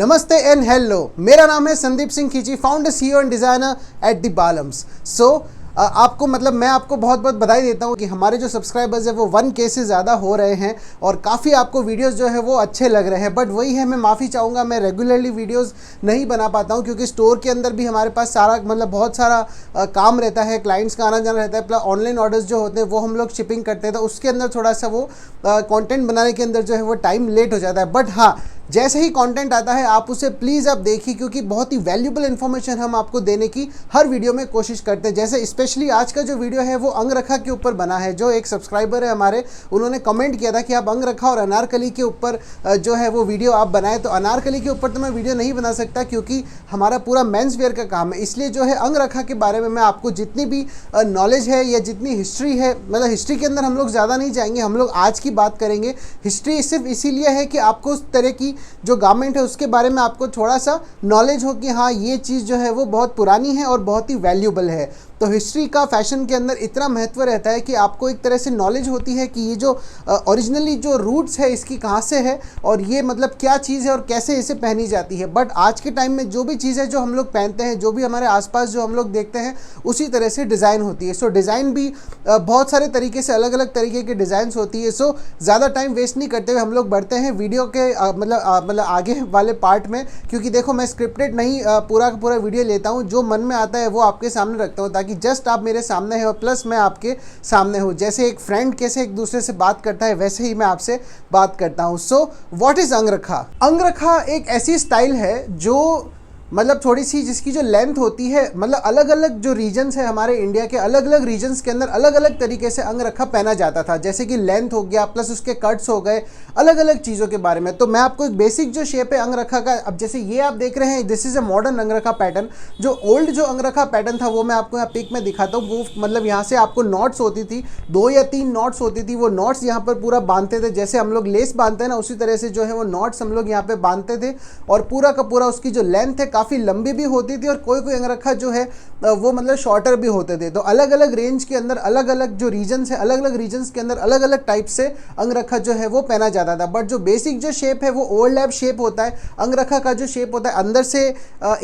नमस्ते and hello, मेरा नाम है Sandeep Singh Khinchi, founder CEO and designer at the Baalams. आपको मैं आपको बहुत बहुत बधाई देता हूँ कि हमारे जो सब्सक्राइबर्स हैं वो 1K से ज़्यादा हो रहे हैं और काफ़ी आपको वीडियोस जो है वो अच्छे लग रहे हैं। बट वही है, मैं माफ़ी चाहूँगा, मैं रेगुलरली वीडियोस नहीं बना पाता हूँ क्योंकि स्टोर के अंदर भी हमारे पास सारा बहुत सारा काम रहता है, क्लाइंट्स का आना जाना रहता है, प्लस ऑनलाइन ऑर्डर्स जो होते हैं वो हम लोग शिपिंग करते हैं, तो उसके अंदर थोड़ा सा वो कॉन्टेंट बनाने के अंदर जो है वो टाइम लेट हो जाता है। बट हाँ, जैसे ही कंटेंट आता है आप उसे प्लीज़ आप देखिए, क्योंकि बहुत ही वैल्यूबल इन्फॉर्मेशन हम आपको देने की हर वीडियो में कोशिश करते हैं। जैसे स्पेशली आज का जो वीडियो है वो अंगरखा के ऊपर बना है। जो एक सब्सक्राइबर है हमारे, उन्होंने कमेंट किया था कि आप अंगरखा और अनारकली के ऊपर जो है वो वीडियो आप बनाएं। तो अनारकली के ऊपर तो मैं वीडियो नहीं बना सकता क्योंकि हमारा पूरा मेंस वेयर का काम है, इसलिए जो है अंगरखा के बारे में मैं आपको जितनी भी नॉलेज है या जितनी हिस्ट्री है, हिस्ट्री के अंदर हम लोग ज़्यादा नहीं जाएंगे, हम लोग आज की बात करेंगे। हिस्ट्री सिर्फ इसीलिए है कि आपको उस तरह की जो गारमेंट है उसके बारे में आपको थोड़ा सा नॉलेज हो कि हाँ, ये चीज़ जो है वो बहुत पुरानी है और बहुत ही वैल्यूबल है। तो हिस्ट्री का फैशन के अंदर इतना महत्व रहता है कि आपको एक तरह से नॉलेज होती है कि ये जो ओरिजिनली जो रूट्स है इसकी कहाँ से है और ये क्या चीज़ है और कैसे इसे पहनी जाती है। बट आज के टाइम में जो भी चीज़ें जो हम लोग पहनते हैं, जो भी हमारे आसपास जो हम लोग देखते हैं, उसी तरह से डिज़ाइन होती है। डिज़ाइन भी बहुत सारे तरीके से, अलग अलग तरीके की डिज़ाइंस होती है। ज़्यादा टाइम वेस्ट नहीं करते हुए हम लोग बढ़ते हैं वीडियो के आगे वाले पार्ट में, क्योंकि देखो मैं स्क्रिप्टेड नहीं पूरा का पूरा वीडियो लेता हूँ, जो मन में आता है वो आपके सामने रखता हूँ ताकि जस्ट आप मेरे सामने हैं और प्लस मैं आपके सामने हूँ। जैसे एक फ्रेंड कैसे एक दूसरे से बात करता है वैसे ही मैं आपसे बात करता हूँ। What is अंगरखा? अंगरखा एक ऐसी स्टाइल है जो थोड़ी सी जिसकी जो लेंथ होती है, अलग अलग जो रीजन्स है हमारे इंडिया के, अलग अलग रीजन्स के अंदर अलग अलग तरीके से अंगरखा पहना जाता था। जैसे कि लेंथ हो गया, प्लस उसके कट्स हो गए, अलग अलग चीज़ों के बारे में। तो मैं आपको एक बेसिक जो शेप है अंगरखा का, अब जैसे ये आप देख रहे हैं, this is a modern अंगरखा pattern. जो ओल्ड जो अंगरखा पैटर्न था वो मैं आपको यहाँ पिक में दिखाता हूँ। वो यहाँ से आपको नॉट्स होती थी, 2 या 3 नॉट्स होती थी। वो नॉट्स यहाँ पर पूरा बांधते थे, जैसे हम लोग लेस बांधते हैं ना, उसी तरह से जो है वो नॉट्स हम लोग यहाँ पे बांधते थे। और पूरा का पूरा उसकी जो लेंथ है काफ़ी लंबी भी होती थी और कोई कोई अंगरखा जो है वो शॉर्टर भी होते थे। तो अलग अलग रेंज के अंदर अलग अलग जो रीजन्स है, अलग अलग रीजन्स के अंदर अलग अलग टाइप से अंगरखा जो है वो पहना जाता था। बट जो बेसिक जो शेप है वो ओवरलैप शेप होता है। अंगरखा का जो शेप होता है, अंदर से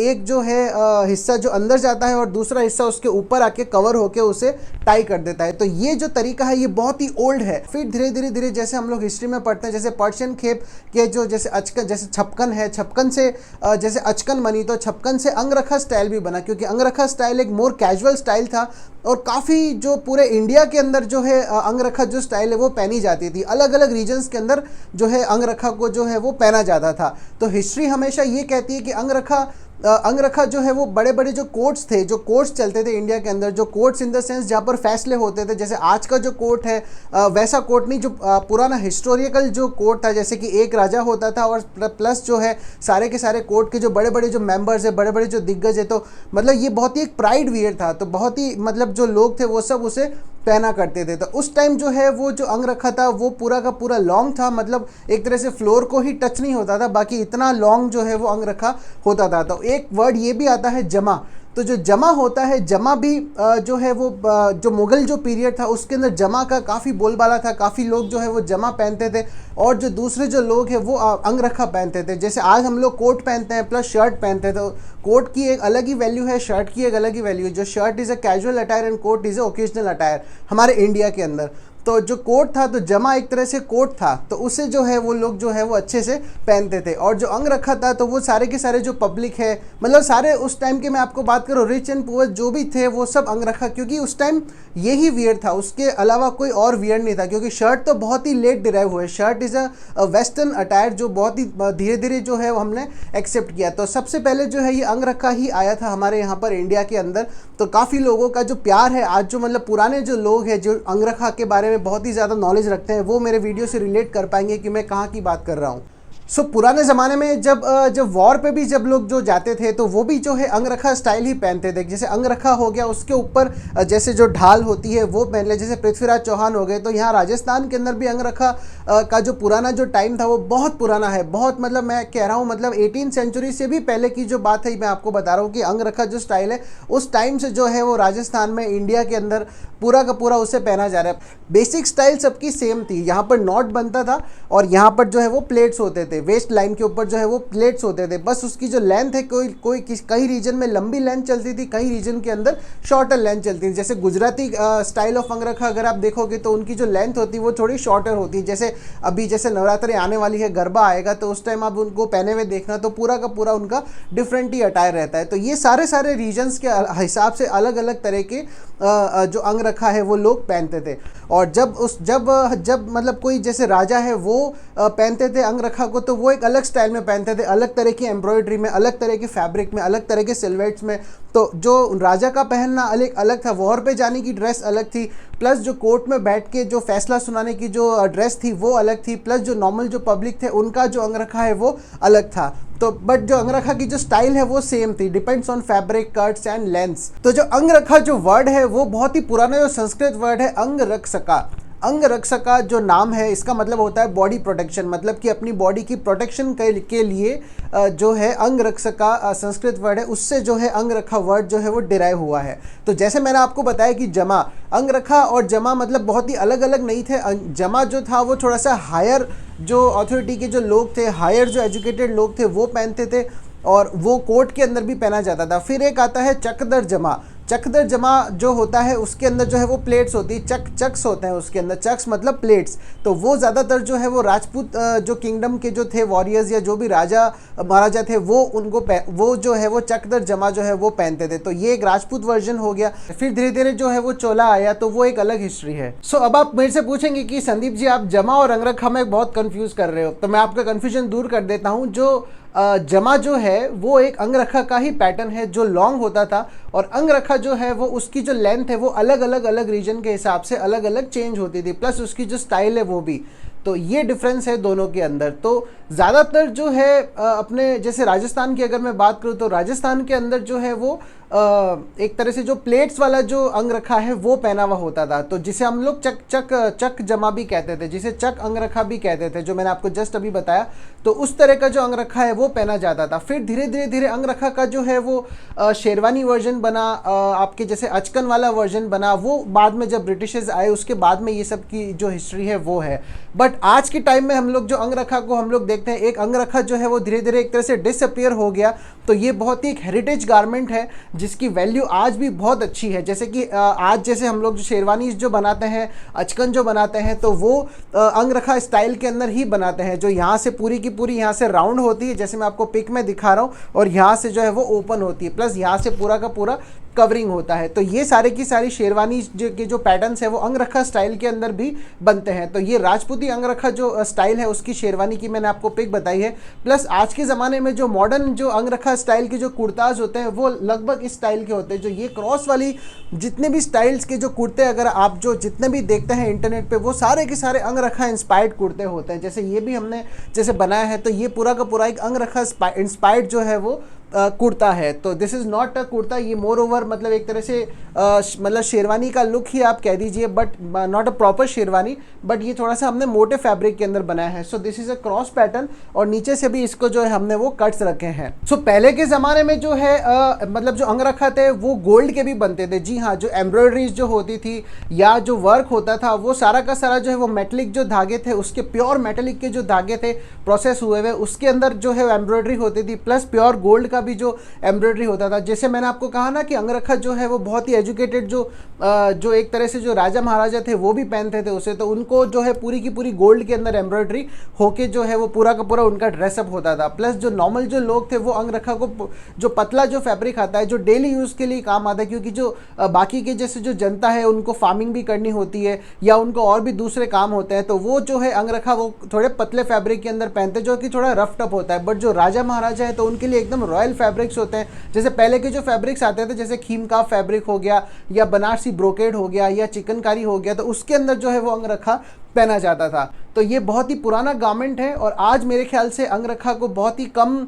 एक जो है हिस्सा जो अंदर जाता है और दूसरा हिस्सा उसके ऊपर आके कवर होके उसे टाई कर देता है। तो ये जो तरीका है ये बहुत ही ओल्ड है। फिर धीरे धीरे धीरे जैसे हम लोग हिस्ट्री में पढ़ते हैं, जैसे पर्शियन खेप के जो जैसे अचकन, जैसे छपकन है, छपकन से जैसे अचकन बनी, तो छपकन से अंगरखा स्टाइल भी बना, क्योंकि अंगरखा स्टाइल एक मोर कैजुअल स्टाइल था और काफ़ी जो पूरे इंडिया के अंदर जो है अंगरखा जो स्टाइल है वो पहनी जाती थी। अलग अलग रीजन्स के अंदर जो है अंगरखा को जो है वो पहना जाता था। तो हिस्ट्री हमेशा ये कहती है कि अंगरखा जो है वो बड़े बड़े जो कोर्ट्स थे, जो कोर्ट्स चलते थे इंडिया के अंदर, जो कोर्ट्स इन द सेंस जहाँ पर फैसले होते थे, जैसे आज का जो कोर्ट है वैसा कोर्ट नहीं, जो पुराना हिस्टोरिकल जो कोर्ट था, जैसे कि एक राजा होता था और प्लस जो है सारे के सारे कोर्ट के जो बड़े बड़े जो मेंबर्स है, बड़े बड़े जो दिग्गज है। तो ये बहुत ही एक प्राइड वियर था। तो बहुत ही जो लोग थे वो सब उसे पहना करते थे। तो उस टाइम जो है वो जो अंगरखा था वो पूरा का पूरा लॉन्ग था, एक तरह से फ्लोर को ही टच नहीं होता था, बाकी इतना लॉन्ग जो है वो अंगरखा होता था। तो एक वर्ड ये भी आता है जमा। तो जो जमा होता है, जमा भी जो है वो जो मुग़ल जो पीरियड था उसके अंदर जमा का काफ़ी बोलबाला था। काफ़ी लोग जो है वो जमा पहनते थे और जो दूसरे जो लोग हैं वो अंगरखा पहनते थे। जैसे आज हम लोग कोट पहनते हैं प्लस शर्ट पहनते थे, तो कोट की एक अलग ही वैल्यू है, शर्ट की एक अलग ही वैल्यू है। जो shirt is a casual attire and coat is a occasional attire हमारे इंडिया के अंदर। तो जो कोट था, तो जमा एक तरह से कोट था, तो उसे जो है वो लोग जो है वो अच्छे से पहनते थे। और जो अंगरखा था तो वो सारे के सारे जो पब्लिक है, सारे उस टाइम के मैं आपको बात करूँ, रिच एंड पुअर जो भी थे वो सब अंगरखा, क्योंकि उस टाइम यही वियर था, उसके अलावा कोई और वियर नहीं था। क्योंकि शर्ट तो बहुत ही लेट डिराइव हुए, shirt is a western attire जो बहुत ही धीरे धीरे जो है वो हमने एक्सेप्ट किया। तो सबसे पहले जो है ये अंगरखा ही आया था हमारे यहाँ पर इंडिया के अंदर। तो काफ़ी लोगों का जो प्यार है आज, जो पुराने जो लोग हैं जो अंगरखा के बारे में बहुत ही ज़्यादा नॉलेज रखते हैं, वो मेरे वीडियो से रिलेट कर पाएंगे कि मैं कहाँ की बात कर रहा हूँ। पुराने ज़माने में जब वॉर पे भी जब लोग जो जाते थे तो वो भी जो है अंगरखा स्टाइल ही पहनते थे। जैसे अंगरखा हो गया, उसके ऊपर जैसे जो ढाल होती है वो पहन ले, जैसे पृथ्वीराज चौहान हो गए। तो यहाँ राजस्थान के अंदर भी अंगरखा का जो पुराना जो टाइम था वो बहुत पुराना है, बहुत मैं कह रहा हूँ 18th सेंचुरी से भी पहले की जो बात है मैं आपको बता रहा हूँ कि अंगरखा जो स्टाइल है उस टाइम से जो है वो राजस्थान में, इंडिया के अंदर पूरा का पूरा उसे पहना जा रहा है। बेसिक स्टाइल सबकी सेम थी, यहाँ पर नॉट बनता था और यहाँ पर जो है वो प्लेट्स होते थे। थे, वेस्ट लाइन के ऊपर जो है वो प्लेट्स होते थे, बस उसकी जो लेंथ है कई रीजन में लंबी लेंथ चलती थी, कई रीजन के अंदर शॉर्टर लेंथ चलती थी। जैसे गुजराती स्टाइल ऑफ अंगरखा अगर आप देखोगे तो उनकी जो लेंथ होती है वो थोड़ी शॉर्टर होती है। जैसे अभी जैसे नवरात्रि आने वाली है, गरबा आएगा, तो उस टाइम आप उनको पहने हुए देखना तो पूरा का पूरा उनका डिफरेंट ही अटायर रहता है। तो ये सारे रीजन्स के हिसाब से अलग अलग तरह के जो अंगरखा है वो लोग पहनते थे। और जब मतलब कोई जैसे राजा है वो पहनते थे अंगरखा को, तो वो एक अलग स्टाइल में पहनते थे, अलग तरह की एम्ब्रॉयडरी में, अलग तरह के फैब्रिक में, अलग तरह के सिल्वेट्स में। तो जो राजा का पहनना अलग था, वॉर पे जाने की ड्रेस अलग थी, प्लस जो कोर्ट में बैठ के जो फैसला सुनाने की जो ड्रेस थी वो अलग थी, प्लस जो नॉर्मल जो पब्लिक थे उनका जो अंगरखा है वो अलग था। तो बट जो अंगरखा की जो स्टाइल है वो सेम थी, depends on fabric, cuts and lengths. तो जो अंगरखा जो वर्ड है वो बहुत ही पुराना जो संस्कृत वर्ड है अंगरक्षका। अंगरक्षका जो नाम है इसका मतलब होता है बॉडी प्रोटेक्शन, मतलब कि अपनी बॉडी की प्रोटेक्शन के लिए जो है अंगरक्षका संस्कृत वर्ड है, उससे जो है अंगरखा वर्ड जो है वो डिराइव हुआ है। तो जैसे मैंने आपको बताया कि जमा, अंगरखा और जमा मतलब बहुत ही अलग अलग नहीं थे। जमा जो था वो थोड़ा सा हायर जो अथॉरिटी के जो लोग थे, हायर जो एजुकेटेड लोग थे वो पहनते थे, और वो कोर्ट के अंदर भी पहना जाता था। फिर एक आता है चकदर जमा। चकदर जमा जो होता है उसके अंदर जो है वो प्लेट्स होती है, चक्स होते हैं उसके अंदर, चक्स मतलब प्लेट्स। तो वो ज़्यादातर जो है वो राजपूत जो किंगडम के जो थे वॉरियर्स या जो भी राजा महाराजा थे वो जो है वो चकदर जमा जो है वो पहनते थे। तो ये एक राजपूत वर्जन हो गया। फिर धीरे धीरे जो है वो चोला आया, तो वो एक अलग हिस्ट्री है। सो अब आप मेरे से पूछेंगे कि संदीप जी आप जमा और अंगरखा में बहुत कंफ्यूज कर रहे हो, तो मैं आपका कन्फ्यूजन दूर कर देता हूँ। जो जमा जो है वो एक अंगरखा का ही पैटर्न है जो लॉन्ग होता था, और अंगरखा जो है वो उसकी जो लेंथ है वो अलग रीजन के हिसाब से अलग अलग चेंज होती थी, प्लस उसकी जो स्टाइल है वो भी। तो ये डिफरेंस है दोनों के अंदर। तो ज़्यादातर जो है अपने जैसे राजस्थान की अगर मैं बात करूँ तो राजस्थान के अंदर जो है वो एक तरह से जो प्लेट्स वाला जो अंगरखा है वो पहना हुआ होता था, तो जिसे हम लोग चक जमा भी कहते थे, जिसे चक अंगरखा भी कहते थे, जो मैंने आपको जस्ट अभी बताया। तो उस तरह का जो अंगरखा है वो पहना जाता था। फिर धीरे अंगरखा का जो है वो शेरवानी वर्जन बना, आपके जैसे अचकन वाला वर्जन बना, वो बाद में जब ब्रिटिशर्स आए उसके बाद में ये सब की जो हिस्ट्री है वो है। बट आज के टाइम में हम लोग जो अंगरखा को हम लोग देखते हैं, एक अंगरखा जो है वो धीरे धीरे एक तरह से डिसअपियर हो गया। तो ये बहुत ही एक हेरिटेज गारमेंट है जिसकी वैल्यू आज भी बहुत अच्छी है। जैसे कि आज जैसे हम लोग जो शेरवानी जो बनाते हैं, अचकन जो बनाते हैं, तो वो अंगरखा स्टाइल के अंदर ही बनाते हैं, जो यहाँ से पूरी की पूरी यहाँ से राउंड होती है, जैसे मैं आपको पिक में दिखा रहा हूँ, और यहाँ से जो है वो ओपन होती है, प्लस यहाँ से पूरा का पूरा कवरिंग होता है। तो ये सारे की सारी शेरवानी के जो पैटर्न्स है वो अंगरखा स्टाइल के अंदर भी बनते हैं। तो ये राजपूती अंगरखा जो स्टाइल है उसकी शेरवानी की मैंने आपको पिक बताई है। प्लस आज के ज़माने में जो मॉडर्न जो अंगरखा स्टाइल के जो कुर्ताज होते हैं वो लगभग इस स्टाइल के होते हैं। जो ये क्रॉस वाली जितने भी स्टाइल्स के जो कुर्ते अगर आप जो जितने भी देखते हैं इंटरनेट पे, वो सारे के सारे अंगरखा इंस्पायर्ड कुर्ते होते हैं। जैसे ये भी हमने जैसे बनाया है, तो ये पूरा का पूरा एक अंगरखा इंस्पायर्ड जो है वो कुर्ता है। तो this is not a kurta, ये मोर ओवर मतलब एक तरह से मतलब शेरवानी का लुक ही आप कह दीजिए, but not a proper sherwani, but ये थोड़ा सा हमने मोटे फैब्रिक के अंदर बनाया है। So this is a cross pattern, और नीचे से भी इसको जो है हमने वो कट्स रखे हैं। सो पहले के ज़माने में जो है मतलब जो अंगरखा थे वो गोल्ड के भी बनते थे। जी हाँ, जो एम्ब्रॉयडरीज जो होती थी या जो वर्क होता था वो सारा का सारा जो है वो मेटलिक जो धागे थे, उसके प्योर मेटलिक के जो धागे थे प्रोसेस हुए हुए, उसके अंदर जो है एम्ब्रॉयडरी होती थी, प्लस प्योर गोल्ड भी जो एम्ब्रॉयडरी होता था। जैसे मैंने आपको कहा ना कि अंगरखा जो है वो बहुत ही एजुकेटेड जो एक तरह से जो राजा महाराजा थे वो भी पहनते थे उसे, तो उनको जो है पूरी की पूरी गोल्ड के अंदर एम्ब्रॉयडरी होके जो है वो पूरा का पूरा उनका ड्रेसअप होता था। प्लस जो नॉर्मल जो लोग थे वो अंगरखा को जो पतला जो फैब्रिक आता है जो डेली यूज़ के लिए काम आता है, क्योंकि जो बाकी के जैसे जो जनता है उनको फार्मिंग भी करनी होती है या उनको और भी दूसरे काम होते हैं, तो वो जो है अंगरखा वो थोड़े पतले फैब्रिक के अंदर पहनते हैं जो कि थोड़ा रफ टफ होता है। बट जो राजा महाराजा है तो उनके लिए एकदम रॉयल फैब्रिक्स होते हैं। जैसे पहले के जो फैब्रिक्स आते थे, जैसे खीम का फैब्रिक हो गया या बनारसी ब्रोकेड हो गया या चिकनकारी हो गया, तो उसके अंदर जो है वो अंगरखा पहना जाता था। तो ये बहुत ही पुराना गारमेंट है, और आज मेरे ख्याल से अंगरखा को बहुत ही कम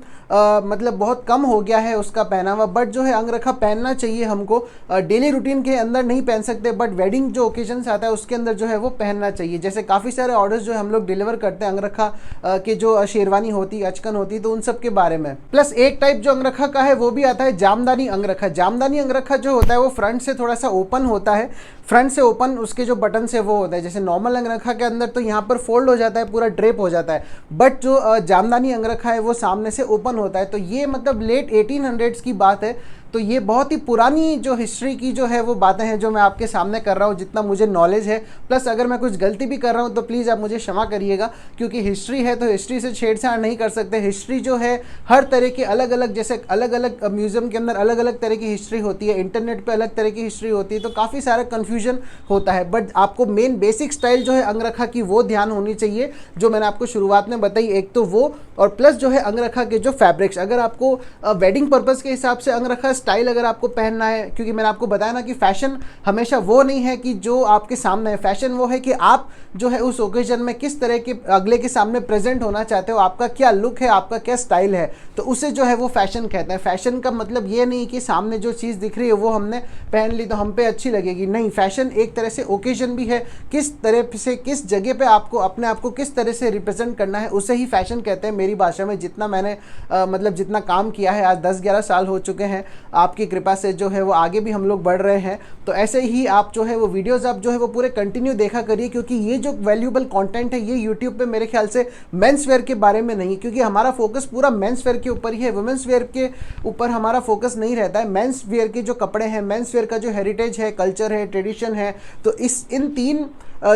मतलब बहुत कम हो गया है उसका पहनावा। बट जो है अंगरखा पहनना चाहिए हमको, डेली रूटीन के अंदर नहीं पहन सकते, बट वेडिंग जो ओकेजन्स आता है उसके अंदर जो है वो पहनना चाहिए। जैसे काफ़ी सारे ऑर्डर्स जो हम लोग डिलीवर करते हैं अंगरखा के जो शेरवानी होती, अचकन होती, तो उन सब के बारे में। प्लस एक टाइप जो अंगरखा का है वो भी आता है जामदानी अंगरखा। जामदानी अंगरखा जो होता है वो फ्रंट से थोड़ा सा ओपन होता है, फ्रंट से ओपन उसके जो बटन से वो होता है। जैसे नॉर्मल अंगरखा के अंदर तो यहाँ पर फोल्ड हो जाता है, पूरा ड्रेप हो जाता है, बट जो जामदानी अंगरखा है वो सामने से ओपन होता है। तो ये मतलब लेट 1800s की बात है। तो ये बहुत ही पुरानी जो हिस्ट्री की जो है वो बातें हैं जो मैं आपके सामने कर रहा हूँ, जितना मुझे नॉलेज है। प्लस अगर मैं कुछ गलती भी कर रहा हूँ तो प्लीज़ आप मुझे क्षमा करिएगा, क्योंकि हिस्ट्री है तो हिस्ट्री से छेड़छाड़ नहीं कर सकते। हिस्ट्री जो है हर तरह के अलग अलग, जैसे अलग अलग म्यूज़ियम के अंदर अलग अलग तरह की हिस्ट्री होती है, इंटरनेट पर अलग तरह की हिस्ट्री होती है, तो काफ़ी सारा कन्फ्यूजन होता है। बट आपको मेन बेसिक स्टाइल जो है अंगरखा की वो ध्यान होनी चाहिए, जो मैंने आपको शुरुआत में बताई। एक तो वो, और प्लस जो है अंगरखा के जो फैब्रिक्स, अगर आपको वेडिंग पर्पज़ के हिसाब से अंगरखा स्टाइल अगर आपको पहनना है, क्योंकि मैंने आपको बताया ना कि फैशन हमेशा वो नहीं है कि जो आपके सामने है, फैशन वो है कि आप जो है उस ओकेजन में किस तरह के अगले के सामने प्रेजेंट होना चाहते हो, आपका क्या लुक है, आपका क्या स्टाइल है, तो उसे जो है वो फैशन कहते हैं। फैशन का मतलब ये नहीं कि सामने जो चीज़ दिख रही है वो हमने पहन ली तो हम पे अच्छी लगेगी, नहीं। फैशन एक तरह से ओकेजन भी है, किस तरह से किस जगह पे आपको अपने आप को किस तरह से रिप्रेजेंट करना है, उसे ही फैशन कहते हैं मेरी भाषा में। जितना मैंने मतलब जितना काम किया है, आज 10-11 साल हो चुके हैं, आपकी कृपा से जो है वो आगे भी हम लोग बढ़ रहे हैं। तो ऐसे ही आप जो है वो वीडियोस आप जो है वो पूरे कंटिन्यू देखा करिए, क्योंकि ये जो वैल्यूएबल कंटेंट है ये यूट्यूब पे मेरे ख्याल से मेंस वेयर के बारे में नहीं, क्योंकि हमारा फोकस पूरा मेंस वेयर के ऊपर ही है। वुमेंस वेयर के ऊपर हमारा फोकस नहीं रहता है। मेंस वेयर के जो कपड़े हैं, मेंस वेयर का जो हेरिटेज है, कल्चर है, ट्रेडिशन है, तो इन 3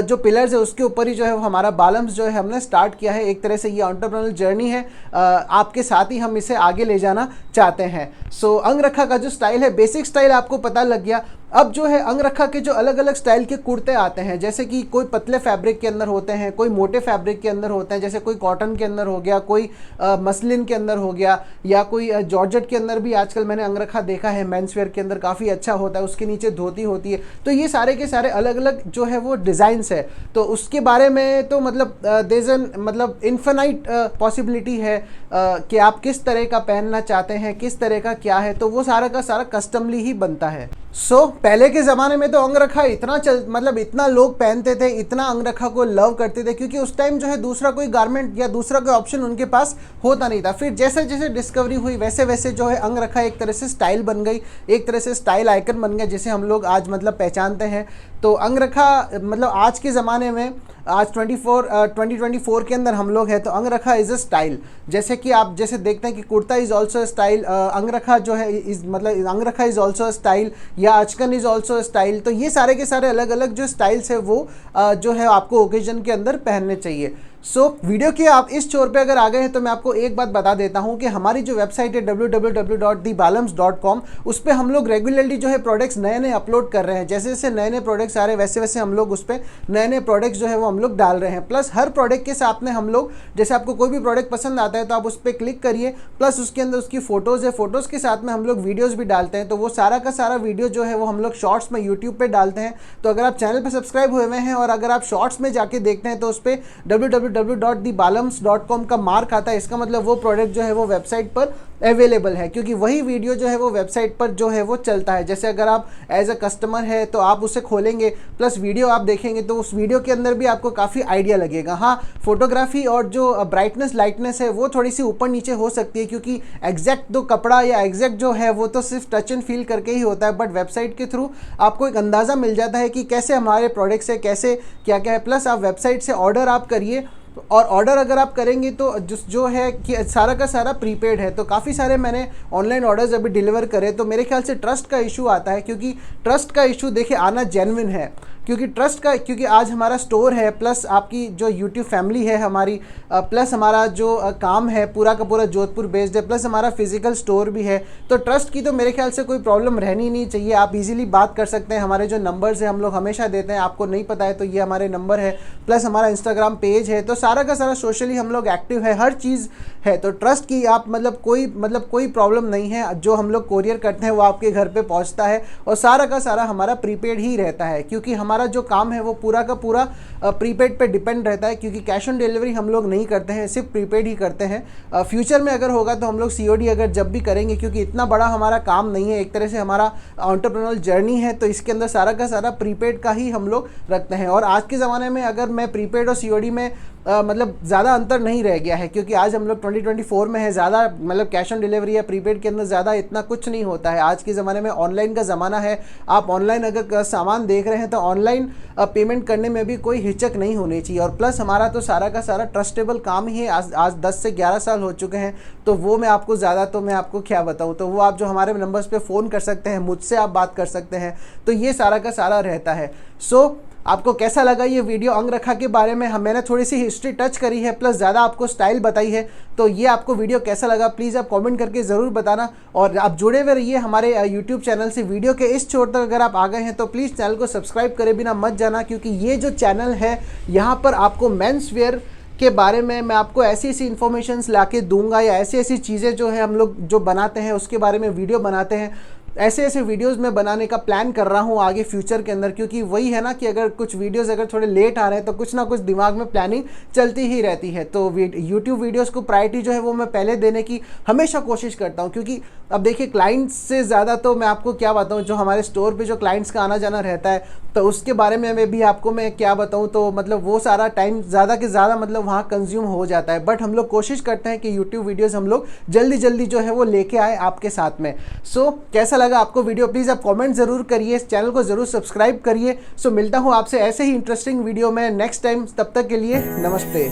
जो पिलर्स है उसके ऊपर ही जो है वो हमारा बालम्स जो है हमने स्टार्ट किया है। एक तरह से ये एंटरप्रेन्योरल जर्नी है, आपके साथ ही हम इसे आगे ले जाना चाहते हैं। सो अंगरखा का जो स्टाइल है, बेसिक स्टाइल आपको पता लग गया। अब जो है अंगरखा के जो अलग अलग स्टाइल के कुर्ते आते हैं, जैसे कि कोई पतले फैब्रिक के अंदर होते हैं, कोई मोटे फैब्रिक के अंदर होते हैं, जैसे कोई कॉटन के अंदर हो गया, कोई मसलिन के अंदर हो गया, या कोई जॉर्जेट के अंदर भी आजकल मैंने अंगरखा देखा है मेंस वेयर के अंदर काफ़ी अच्छा होता है, उसके नीचे धोती होती है। तो ये सारे के सारे अलग अलग जो है वो डिज़ाइंस है, तो उसके बारे में तो मतलब मतलब इन्फिनाइट पॉसिबिलिटी है कि आप किस तरह का पहनना चाहते हैं, किस तरह का क्या है, तो वो सारा का सारा कस्टमली ही बनता है। पहले के ज़माने में तो अंगरखा इतना मतलब इतना लोग पहनते थे, इतना अंगरखा को लव करते थे, क्योंकि उस टाइम जो है दूसरा कोई गारमेंट या दूसरा कोई ऑप्शन उनके पास होता नहीं था। फिर जैसे जैसे डिस्कवरी हुई वैसे वैसे जो है अंगरखा एक तरह से स्टाइल बन गई, एक तरह से स्टाइल आइकन बन गया, जिसे हम लोग आज मतलब पहचानते हैं। तो अंगरखा मतलब आज के ज़माने में, आज 2024 के अंदर हम लोग हैं, तो अंगरखा इज़ अ स्टाइल। जैसे कि आप जैसे देखते हैं कि kurta is also a style, angrakha जो है मतलब angrakha is also a style, या achkan is also a style. तो ये सारे के सारे अलग अलग जो स्टाइल्स है वो जो है आपको ओकेजन के अंदर पहनने चाहिए। वीडियो के आप इस छोर पे अगर आ गए हैं तो मैं आपको एक बात बता देता हूं कि हमारी जो वेबसाइट है www.thebalams.com, उस पर हम लोग रेगुलरली जो है प्रोडक्ट्स नए नए अपलोड कर रहे हैं। जैसे जैसे नए नए प्रोडक्ट्स आ रहे हैं वैसे वैसे हम लोग उस पर नए नए प्रोडक्ट्स जो है वो हम लोग डाल रहे हैं। प्लस हर प्रोडक्ट के साथ में हम लोग, जैसे आपको कोई भी प्रोडक्ट पसंद आता है तो आप उस पर क्लिक करिए, प्लस उसके अंदर उसकी फ़ोटोज़ है, फ़ोटोज़ के साथ में हम लोग वीडियोज़ भी डालते हैं। तो वो सारा का सारा वीडियो जो है वो हम लोग शॉर्ट्स में यूट्यूब पर डालते हैं। तो अगर आप चैनल पर सब्सक्राइब हुए हुए हैं और अगर आप शॉर्ट्स में जाके देखते हैं तो उस पर www.thebalams.com का मार्क आता है, इसका मतलब वो प्रोडक्ट जो है वो वेबसाइट पर अवेलेबल है, क्योंकि वही वीडियो जो है वो वेबसाइट पर जो है वो चलता है। जैसे अगर आप एज अ कस्टमर है तो आप उसे खोलेंगे प्लस वीडियो आप देखेंगे तो उस वीडियो के अंदर भी आपको काफ़ी आइडिया लगेगा। हाँ, फोटोग्राफी और जो ब्राइटनेस लाइटनेस है वो थोड़ी सी ऊपर नीचे हो सकती है, क्योंकि एग्जैक्ट जो कपड़ा या एग्जैक्ट जो है वो तो सिर्फ टच एंड फील करके ही होता है, बट वेबसाइट के थ्रू आपको एक अंदाज़ा मिल जाता है कि कैसे हमारे प्रोडक्ट्स है, कैसे क्या क्या है। प्लस आप वेबसाइट से ऑर्डर आप करिए, और ऑर्डर अगर आप करेंगे तो जो है कि सारा का सारा प्रीपेड है। तो काफ़ी सारे मैंने ऑनलाइन ऑर्डर्स अभी डिलीवर करे, तो मेरे ख्याल से ट्रस्ट का इशू आता है, क्योंकि ट्रस्ट का इशू देखिए आना जेन्युइन है, क्योंकि आज हमारा स्टोर है, प्लस आपकी जो यूट्यूब फैमिली है हमारी, प्लस हमारा जो काम है पूरा का पूरा जोधपुर बेस्ड है, प्लस हमारा फिजिकल स्टोर भी है। तो ट्रस्ट की तो मेरे ख्याल से कोई प्रॉब्लम रहनी नहीं चाहिए। आप इजीली बात कर सकते हैं, हमारे जो नंबर्स हैं हम लोग हमेशा देते हैं, आपको नहीं पता है तो ये हमारे नंबर है, प्लस हमारा इंस्टाग्राम पेज है। तो सारा का सारा सोशली हम लोग एक्टिव है, हर चीज़ है। तो ट्रस्ट की आप मतलब कोई प्रॉब्लम नहीं है। जो हम लोग कोरियर करते हैं वो आपके घर पे पहुंचता है, और सारा का सारा हमारा प्रीपेड ही रहता है, क्योंकि हमारा जो काम है वो पूरा का पूरा प्रीपेड पे डिपेंड रहता है, क्योंकि कैश ऑन डिलीवरी हम लोग नहीं करते हैं, सिर्फ प्रीपेड ही करते हैं। फ्यूचर में अगर होगा तो हम लोग COD अगर जब भी करेंगे, क्योंकि इतना बड़ा हमारा काम नहीं है, एक तरह से हमारा एंटरप्रेन्योरल जर्नी है, तो इसके अंदर सारा का सारा प्रीपेड का ही हम लोग रखते हैं। और आज के ज़माने में अगर मैं प्रीपेड और COD में मतलब ज़्यादा अंतर नहीं रह गया है, क्योंकि आज हम लोग 2024 में है। ज़्यादा मतलब कैश ऑन डिलीवरी या प्रीपेड के अंदर ज़्यादा इतना कुछ नहीं होता है। आज के ज़माने में ऑनलाइन का ज़माना है। आप ऑनलाइन अगर सामान देख रहे हैं तो ऑनलाइन पेमेंट करने में भी कोई हिचक नहीं होनी चाहिए। और प्लस हमारा तो सारा का सारा ट्रस्टेबल काम ही है। आज 10 से 11 साल हो चुके हैं, तो वो मैं आपको ज़्यादा तो मैं आपको क्या बताऊँ। तो वो आप जो हमारे नंबर्स पे फ़ोन कर सकते हैं, मुझसे आप बात कर सकते हैं, तो ये सारा का सारा रहता है। सो आपको कैसा लगा ये वीडियो अंगरखा के बारे में? मैंने थोड़ी सी हिस्ट्री टच करी है, प्लस ज़्यादा आपको स्टाइल बताई है। तो ये आपको वीडियो कैसा लगा प्लीज़ आप कमेंट करके ज़रूर बताना। और आप जुड़े हुए रहिए हमारे यूट्यूब चैनल से। वीडियो के इस छोर तक अगर आप आ गए हैं तो प्लीज़ चैनल को सब्सक्राइब करे बिना मत जाना, क्योंकि ये जो चैनल है यहाँ पर आपको मेंस वेयर के बारे में मैं आपको ऐसी ऐसी इन्फॉर्मेशंस ला के दूंगा, या ऐसी ऐसी चीज़ें जो है हम लोग जो बनाते हैं उसके बारे में वीडियो बनाते हैं। ऐसे ऐसे वीडियोस मैं बनाने का प्लान कर रहा हूँ आगे फ्यूचर के अंदर, क्योंकि वही है ना कि अगर कुछ वीडियोस अगर थोड़े लेट आ रहे हैं तो कुछ ना कुछ दिमाग में प्लानिंग चलती ही रहती है। तो यूट्यूब वीडियोस को प्रायोरिटी जो है वो मैं पहले देने की हमेशा कोशिश करता हूँ, क्योंकि अब देखिए क्लाइंट्स से ज़्यादा तो मैं आपको क्या बताऊँ, जो हमारे स्टोर पर जो क्लाइंट्स का आना जाना रहता है तो उसके बारे में भी आपको मैं क्या बताऊँ। तो मतलब वो सारा टाइम ज़्यादा के ज़्यादा मतलब वहाँ कंज्यूम हो जाता है। बट हम लोग कोशिश करते हैं कि यूट्यूब वीडियोज़ हम लोग जल्दी जल्दी जो है वो लेके आए आपके साथ में। सो कैसा लगा आपको वीडियो प्लीज़ आप कमेंट ज़रूर करिए, चैनल को ज़रूर सब्सक्राइब करिए। सो मिलता हूँ आपसे ऐसे ही इंटरेस्टिंग वीडियो में नेक्स्ट टाइम। तब तक के लिए नमस्ते।